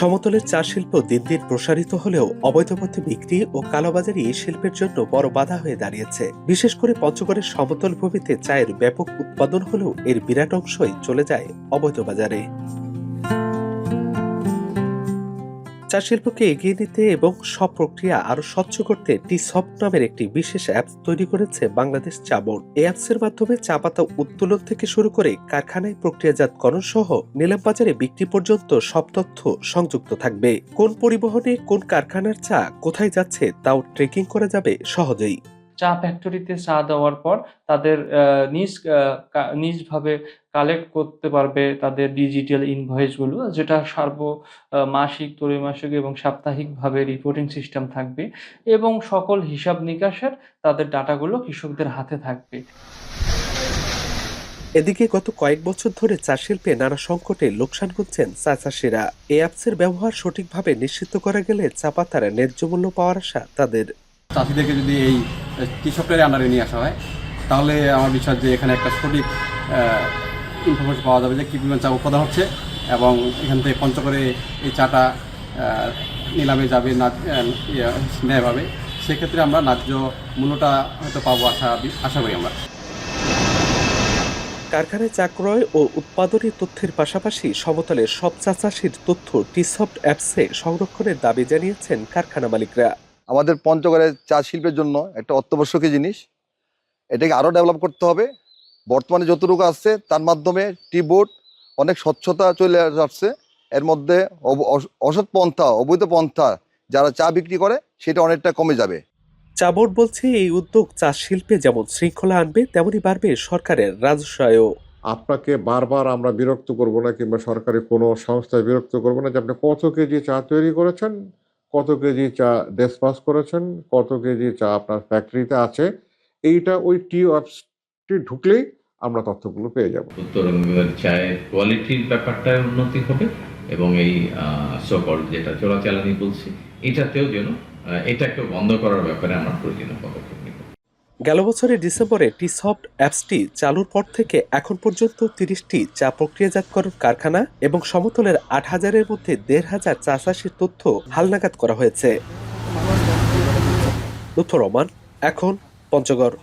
সমতলের চা শিল্প দিন দিন প্রসারিত হলেও অবৈধ পথে বিক্রি ও কালোবাজারি এই শিল্পের জন্য বড় বাধা হয়ে দাঁড়িয়েছে। বিশেষ করে পঞ্চগড়ের সমতল ভূমিতে চায়ের ব্যাপক উৎপাদন হলেও এর বিরাট অংশই চলে যায় অবৈধ বাজারে। চা শিল্পকে এগিয়ে নিতে এবং সব প্রক্রিয়া আরো স্বচ্ছ করতে টি-সফট নামের একটি বিশেষ অ্যাপস তৈরি করেছে বাংলাদেশ চা বোর্ড। এই অ্যাপসের মাধ্যমে চা পাতা উত্তোলন থেকে শুরু করে কারখানায় প্রক্রিয়াজাতকরণ সহ নিলাম বাজারে বিক্রি পর্যন্ত সব তথ্য সংযুক্ত থাকবে। কোন পরিবহনে কোন কারখানার চা কোথায় যাচ্ছে তাও ট্রেকিং করা যাবে সহজেই। চা ফ্যাক্টরিতে চা দেওয়ার পর তাদের নিজভাবে কালেক্ট করতে পারবে তাদের ডিজিটাল ইনভয়েসগুলো, যেটা মাসিক, ত্রৈমাসিক এবং সাপ্তাহিকভাবে রিপোর্টিং সিস্টেম থাকবে এবং সকল হিসাব নিকাশের তাদের ডাটাগুলো কৃষকদের হাতে থাকবে। এদিকে গত কয়েক বছর ধরে চা শিল্পে নানা সংকটে লোকসান গুনছেন চা চাষিরা। এই অ্যাপসের ব্যবহার সঠিকভাবে নিশ্চিত করা গেলে চা পাতার ন্যায্য মূল্য পাওয়ার আশা তাদের। চাষিদেরকে যদি এই কৃষকদের আন্ডারে নিয়ে আসা হয় তাহলে আমার বিশ্বাস যে এখানে একটা সঠিক ইনফরমেশন পাওয়া যাবে যে কী পরিমাণ চা উৎপাদন হচ্ছে এবং এখান থেকে পঞ্চগড়ে এই চাটা নিলামে যাবে ন্যায়ভাবে। সেক্ষেত্রে আমরা ন্যায্য মূল্যটা হয়তো পাবো আশা করি আমরা। কারখানায় চা ক্রয় ও উৎপাদনী তথ্যের পাশাপাশি সমতলের সব চা চাষির তথ্য টি-সফট অ্যাপসে সংরক্ষণের দাবি জানিয়েছেন কারখানা মালিকরা। আমাদের পঞ্চগড়ের চা শিল্পের জন্য একটা অত্যাবশ্যকীয় জিনিস, এটাকে আরও ডেভেলপ করতে হবে। বর্তমানে যতটুকু আসছে তার মাধ্যমে টি বোর্ড অনেক স্বচ্ছতা চলে আসছে। এর মধ্যে অসৎ পন্থা, অবৈধ পন্থা যারা চা বিক্রি করে সেটা অনেকটা কমে যাবে। চা বোর্ড বলছে এই উদ্যোগ চা শিল্পে যেমন শৃঙ্খলা আনবে তেমনি বাড়বে সরকারের রাজস্বও। আপনাকে বারবার আমরা বিরক্ত করব না কিংবা সরকারি কোনো সংস্থায় বিরক্ত করব না যে আপনি কত কেজি চা তৈরি করেছেন, কত কেজি চা ডিসপাস করেছেন, কত কেজি চা আপনার ফ্যাক্টরিতে আছে। এইটা ওই টি অ্যাপসটি ঢুকলেই আমরা তথ্যগুলো পেয়ে যাব। উত্তরবঙ্গের চায়ের কোয়ালিটির ব্যাপারটা উন্নতি হবে এবং এই সকল যেটা চোরাচালানি বলছি এটাতেও যেন এটাকে বন্ধ করার ব্যাপারে আমরা প্রয়োজনীয় পদক্ষেপ নেব। গেল বছরের ডিসেম্বরে টি-সফট অ্যাপসটি চালুর পর থেকে এখন পর্যন্ত 30টি চা প্রক্রিয়াজাতকরণ কারখানা এবং সমতলের 8,000-এর মধ্যে 1,500 চা চাষির তথ্য হালনাগাদ করা হয়েছে। লুৎফর রহমান, এখন, পঞ্চগড়।